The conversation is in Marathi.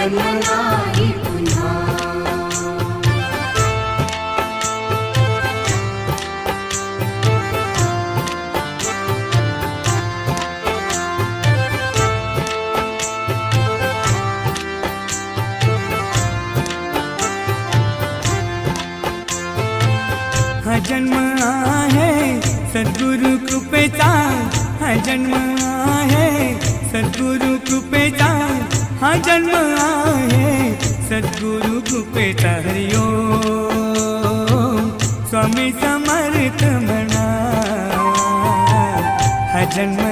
जन्म नाही पुन्हा। हा जन्म आहे सद्गुरु कृपेचा, हा जन्म आहे सद्गुरु कृपेचा, हा जन्म आहे सद्गुरु कृपेचा। हरि ओम स्वामी समर्थ म्हणा, हा जन्म